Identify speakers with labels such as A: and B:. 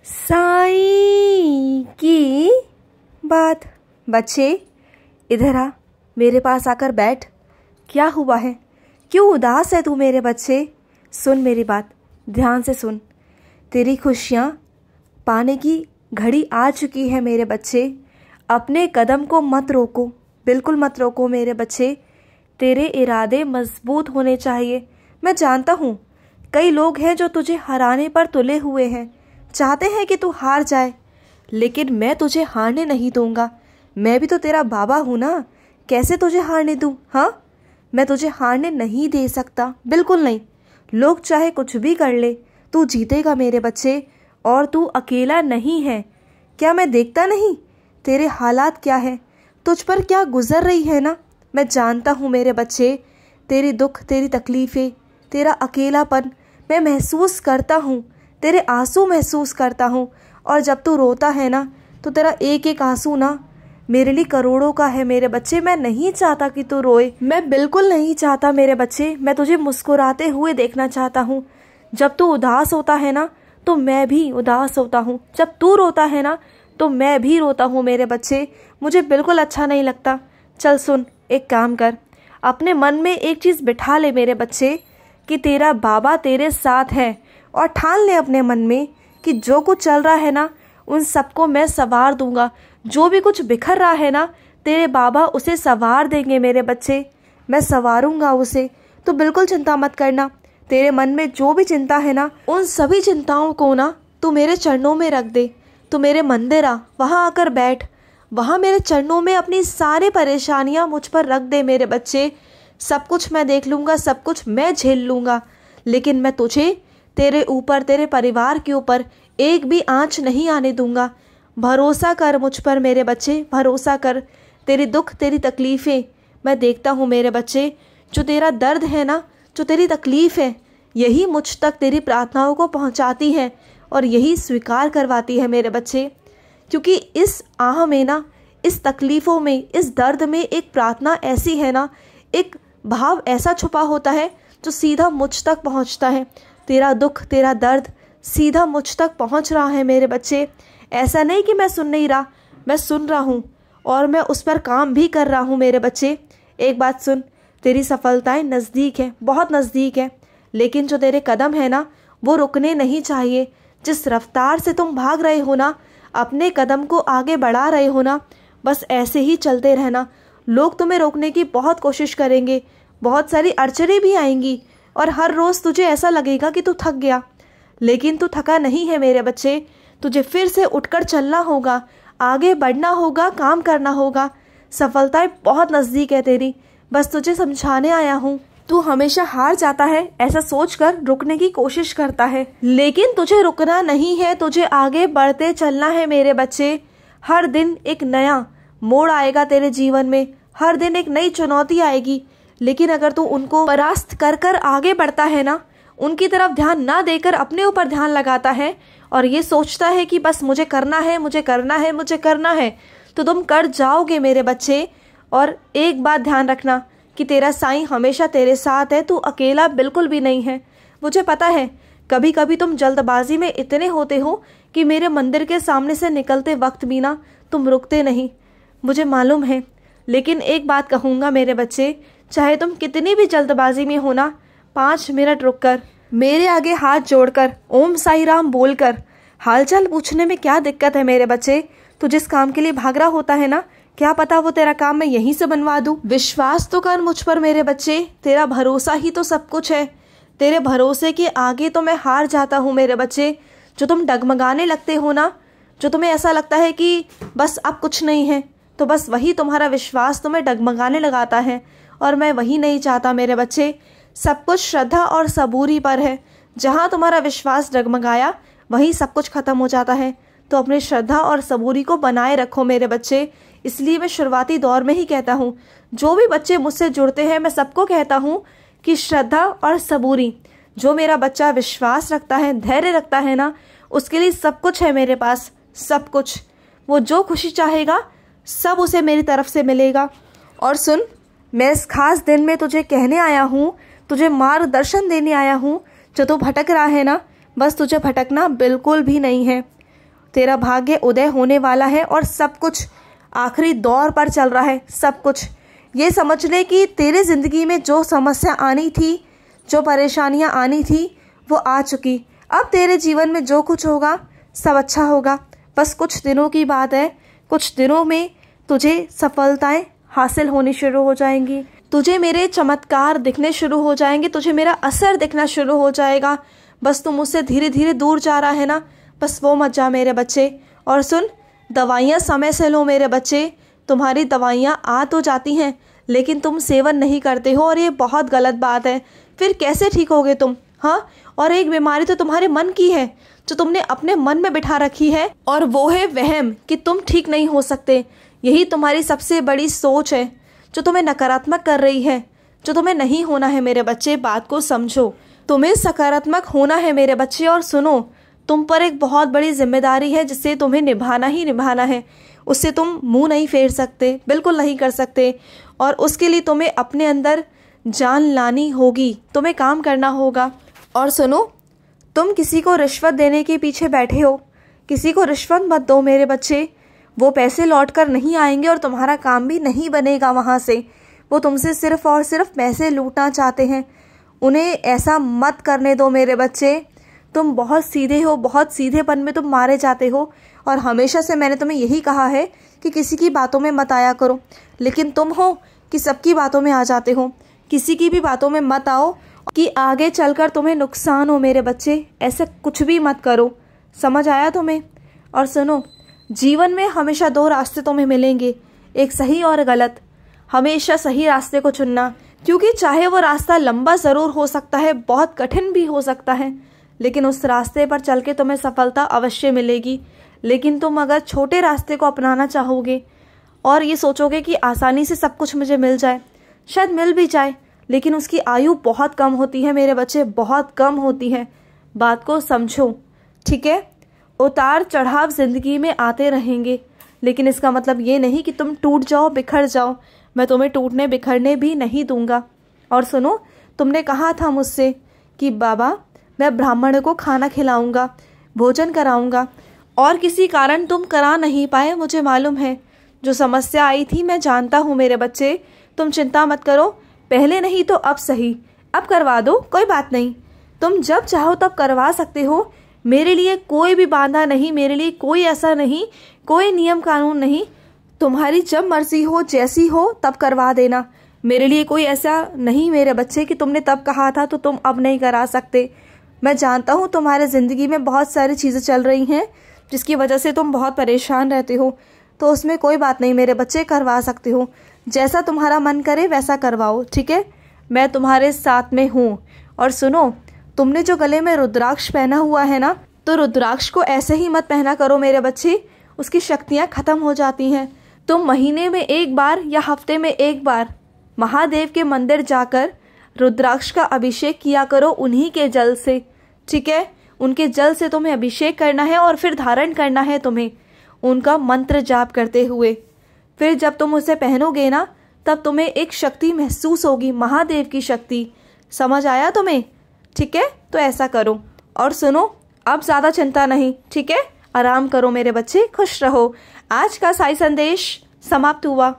A: साईं की बात। बच्चे इधर आ, मेरे पास आकर बैठ। क्या हुआ है, क्यों उदास है तू मेरे बच्चे? सुन मेरी बात, ध्यान से सुन। तेरी खुशियाँ पाने की घड़ी आ चुकी है मेरे बच्चे। अपने कदम को मत रोको, बिल्कुल मत रोको मेरे बच्चे। तेरे इरादे मजबूत होने चाहिए। मैं जानता हूँ कई लोग हैं जो तुझे हराने पर तुले हुए हैं, चाहते हैं कि तू हार जाए, लेकिन मैं तुझे हारने नहीं दूंगा। मैं भी तो तेरा बाबा हूँ ना, कैसे तुझे हारने दूँ? हाँ, मैं तुझे हारने नहीं दे सकता, बिल्कुल नहीं। लोग चाहे कुछ भी कर ले, तू जीतेगा मेरे बच्चे। और तू अकेला नहीं है। क्या मैं देखता नहीं तेरे हालात क्या है, तुझ पर क्या गुजर रही है ना? मैं जानता हूँ मेरे बच्चे, तेरी दुख, तेरी तकलीफ़ें, तेरा अकेलापन मैं महसूस करता हूँ, तेरे आंसू महसूस करता हूँ। और जब तू रोता है ना, तो तेरा एक एक आंसू ना मेरे लिए करोड़ों का है मेरे बच्चे। मैं नहीं चाहता कि तू रोए, मैं बिल्कुल नहीं चाहता मेरे बच्चे। मैं तुझे मुस्कुराते हुए देखना चाहता हूँ। जब तू उदास होता है ना, तो मैं भी उदास होता हूँ। जब तू रोता है ना, तो मैं भी रोता हूँ मेरे बच्चे। मुझे बिल्कुल अच्छा नहीं लगता। चल सुन, एक काम कर, अपने मन में एक चीज़ बिठा ले मेरे बच्चे कि तेरा बाबा तेरे साथ है। और ठान ले अपने मन में कि जो कुछ चल रहा है ना, उन सबको मैं संवार दूंगा। जो भी कुछ बिखर रहा है ना, तेरे बाबा उसे संवार देंगे मेरे बच्चे। मैं संवारूंगा उसे, तो बिल्कुल चिंता मत करना। तेरे मन में जो भी चिंता है ना, उन सभी चिंताओं को ना तू मेरे चरणों में रख दे। तू मेरे मंदिर आ, वहाँ आकर बैठ, वहाँ मेरे चरणों में अपनी सारी परेशानियाँ मुझ पर रख दे मेरे बच्चे। सब कुछ मैं देख लूँगा, सब कुछ मैं झेल लूँगा, लेकिन मैं तुझे, तेरे ऊपर, तेरे परिवार के ऊपर एक भी आँच नहीं आने दूंगा। भरोसा कर मुझ पर मेरे बच्चे, भरोसा कर। तेरी दुख, तेरी तकलीफ़ें मैं देखता हूँ मेरे बच्चे। जो तेरा दर्द है ना, जो तेरी तकलीफ़ है, यही मुझ तक तेरी प्रार्थनाओं को पहुँचाती है और यही स्वीकार करवाती है मेरे बच्चे। क्योंकि इस आह में ना, इस तकलीफ़ों में, इस दर्द में एक प्रार्थना ऐसी है ना, एक भाव ऐसा छुपा होता है जो सीधा मुझ तक पहुँचता है। तेरा दुख, तेरा दर्द सीधा मुझ तक पहुँच रहा है मेरे बच्चे। ऐसा नहीं कि मैं सुन नहीं रहा, मैं सुन रहा हूँ और मैं उस पर काम भी कर रहा हूँ मेरे बच्चे। एक बात सुन, तेरी सफलताएं नज़दीक है, बहुत नज़दीक है, लेकिन जो तेरे कदम है ना, वो रुकने नहीं चाहिए। जिस रफ्तार से तुम भाग रहे हो ना, अपने कदम को आगे बढ़ा रहे हो ना, बस ऐसे ही चलते रहना। लोग तुम्हें रोकने की बहुत कोशिश करेंगे, बहुत सारी अड़चनें भी आएंगी और हर रोज़ तुझे ऐसा लगेगा कि तू थक गया, लेकिन तू थका नहीं है मेरे बच्चे। तुझे फिर से उठकर चलना होगा, आगे बढ़ना होगा, काम करना होगा। सफलताएं बहुत नज़दीक है तेरी, बस तुझे समझाने आया हूँ। तू हमेशा हार जाता है, ऐसा सोचकर रुकने की कोशिश करता है, लेकिन तुझे रुकना नहीं है, तुझे आगे बढ़ते चलना है मेरे बच्चे। हर दिन एक नया मोड़ आएगा तेरे जीवन में, हर दिन एक नई चुनौती आएगी, लेकिन अगर तू उनको परास्त कर कर आगे बढ़ता है ना, उनकी तरफ ध्यान ना देकर अपने ऊपर ध्यान लगाता है और ये सोचता है कि बस मुझे करना है, मुझे करना है, मुझे करना है, तो तुम कर जाओगे मेरे बच्चे। और एक बात ध्यान रखना कि तेरा साईं हमेशा तेरे साथ है, तू अकेला बिल्कुल भी नहीं है। मुझे पता है कभी कभी तुम जल्दबाजी में इतने होते हो कि मेरे मंदिर के सामने से निकलते वक्त भी ना तुम रुकते नहीं, मुझे मालूम है। लेकिन एक बात कहूँगा मेरे बच्चे, चाहे तुम कितनी भी जल्दबाजी में हो ना, 5 मिनट रुककर मेरे आगे हाथ जोड़कर ओम साई राम बोलकर हालचाल पूछने में क्या दिक्कत है मेरे बच्चे? तू जिस काम के लिए भाग रहा होता है ना, क्या पता वो तेरा काम मैं यहीं से बनवा दूं। विश्वास तो कर मुझ पर मेरे बच्चे, तेरा भरोसा ही तो सब कुछ है। तेरे भरोसे के आगे तो मैं हार जाता हूँ मेरे बच्चे। जो तुम डगमगाने लगते हो ना, जो तुम्हें ऐसा लगता है कि बस अब कुछ नहीं है, तो बस वही तुम्हारा विश्वास तुम्हें डगमगाने लगाता है, और मैं वही नहीं चाहता मेरे बच्चे। सब कुछ श्रद्धा और सबूरी पर है। जहाँ तुम्हारा विश्वास डगमगाया, वहीं सब कुछ खत्म हो जाता है। तो अपनी श्रद्धा और सबूरी को बनाए रखो मेरे बच्चे। इसलिए मैं शुरुआती दौर में ही कहता हूँ, जो भी बच्चे मुझसे जुड़ते हैं, मैं सबको कहता हूँ कि श्रद्धा और सबूरी, जो मेरा बच्चा विश्वास रखता है, धैर्य रखता है ना, उसके लिए सब कुछ है मेरे पास, सब कुछ। वो जो खुशी चाहेगा सब उसे मेरी तरफ से मिलेगा। और सुन, मैं इस खास दिन में तुझे कहने आया हूँ, तुझे मार्गदर्शन देने आया हूँ। जो तू भटक रहा है ना, बस तुझे भटकना बिल्कुल भी नहीं है। तेरा भाग्य उदय होने वाला है और सब कुछ आखिरी दौर पर चल रहा है। सब कुछ ये समझ ले कि तेरे ज़िंदगी में जो समस्या आनी थी, जो परेशानियां आनी थी, वो आ चुकी। अब तेरे जीवन में जो कुछ होगा सब अच्छा होगा। बस कुछ दिनों की बात है, कुछ दिनों में तुझे सफलताएं हासिल होनी शुरू हो जाएंगी, तुझे मेरे चमत्कार दिखने शुरू हो जाएंगे, तुझे मेरा असर दिखना शुरू हो जाएगा। बस तुम मुझसे धीरे धीरे दूर जा रहा है ना, बस वो मत जा मेरे बच्चे। और सुन, दवाइयाँ समय से लो मेरे बच्चे। तुम्हारी दवाइयाँ आ तो जाती हैं लेकिन तुम सेवन नहीं करते हो और ये बहुत गलत बात है। फिर कैसे ठीक होगे तुम? हाँ, और एक बीमारी तो तुम्हारे मन की है जो तुमने अपने मन में बिठा रखी है, और वो है वहम कि तुम ठीक नहीं हो सकते। यही तुम्हारी सबसे बड़ी सोच है जो तुम्हें नकारात्मक कर रही है, जो तुम्हें नहीं होना है मेरे बच्चे। बात को समझो, तुम्हें सकारात्मक होना है मेरे बच्चे। और सुनो, तुम पर एक बहुत बड़ी जिम्मेदारी है जिसे तुम्हें निभाना ही निभाना है। उससे तुम मुंह नहीं फेर सकते, बिल्कुल नहीं कर सकते। और उसके लिए तुम्हें अपने अंदर जान लानी होगी, तुम्हें काम करना होगा। और सुनो, तुम किसी को रिश्वत देने के पीछे बैठे हो, किसी को रिश्वत मत दो मेरे बच्चे। वो पैसे लौट कर नहीं आएंगे और तुम्हारा काम भी नहीं बनेगा वहाँ से। वो तुमसे सिर्फ और सिर्फ पैसे लूटना चाहते हैं। उन्हें ऐसा मत करने दो मेरे बच्चे। तुम बहुत सीधे हो, बहुत सीधेपन में तुम मारे जाते हो। और हमेशा से मैंने तुम्हें यही कहा है कि किसी की बातों में मत आया करो, लेकिन तुम हो कि सबकी बातों में आ जाते हो। किसी की भी बातों में मत आओ कि आगे चलकर तुम्हें नुकसान हो मेरे बच्चे। ऐसा कुछ भी मत करो, समझ आया तुम्हें? और सुनो, जीवन में हमेशा दो रास्ते तुम्हें मिलेंगे, एक सही और गलत। हमेशा सही रास्ते को चुनना, क्योंकि चाहे वो रास्ता लंबा ज़रूर हो सकता है, बहुत कठिन भी हो सकता है, लेकिन उस रास्ते पर चल के तुम्हें सफलता अवश्य मिलेगी। लेकिन तुम अगर छोटे रास्ते को अपनाना चाहोगे और ये सोचोगे कि आसानी से सब कुछ मुझे मिल जाए, शायद मिल भी जाए, लेकिन उसकी आयु बहुत कम होती है मेरे बच्चे, बहुत कम होती है। बात को समझो, ठीक है? उतार चढ़ाव ज़िंदगी में आते रहेंगे, लेकिन इसका मतलब ये नहीं कि तुम टूट जाओ, बिखर जाओ। मैं तुम्हें टूटने बिखरने भी नहीं दूंगा। और सुनो, तुमने कहा था मुझसे कि बाबा मैं ब्राह्मण को खाना खिलाऊंगा, भोजन कराऊंगा, और किसी कारण तुम करा नहीं पाए, मुझे मालूम है। जो समस्या आई थी मैं जानता हूँ मेरे बच्चे, तुम चिंता मत करो। पहले नहीं तो अब सही, अब करवा दो, कोई बात नहीं। तुम जब चाहो तब करवा सकते हो। मेरे लिए कोई भी बाधा नहीं, मेरे लिए कोई ऐसा नहीं, कोई नियम कानून नहीं। तुम्हारी जब मर्जी हो, जैसी हो, तब करवा देना। मेरे लिए कोई ऐसा नहीं मेरे बच्चे कि तुमने तब कहा था तो तुम अब नहीं करा सकते। मैं जानता हूँ तुम्हारे ज़िंदगी में बहुत सारी चीज़ें चल रही हैं जिसकी वजह से तुम बहुत परेशान रहते हो, तो उसमें कोई बात नहीं मेरे बच्चे, करवा सकते हो। जैसा तुम्हारा मन करे वैसा करवाओ, ठीक है? मैं तुम्हारे साथ में हूँ। और सुनो, तुमने जो गले में रुद्राक्ष पहना हुआ है ना, तो रुद्राक्ष को ऐसे ही मत पहना करो मेरे बच्चे, उसकी शक्तियाँ ख़त्म हो जाती हैं। तुम महीने में एक बार या हफ्ते में एक बार महादेव के मंदिर जाकर रुद्राक्ष का अभिषेक किया करो उन्हीं के जल से, ठीक है? उनके जल से तुम्हें अभिषेक करना है और फिर धारण करना है तुम्हें उनका मंत्र जाप करते हुए। फिर जब तुम उसे पहनोगे ना, तब तुम्हें एक शक्ति महसूस होगी, महादेव की शक्ति। समझ आया तुम्हें? ठीक है, तो ऐसा करो। और सुनो, अब ज़्यादा चिंता नहीं, ठीक है? आराम करो मेरे बच्चे, खुश रहो। आज का साई संदेश समाप्त हुआ।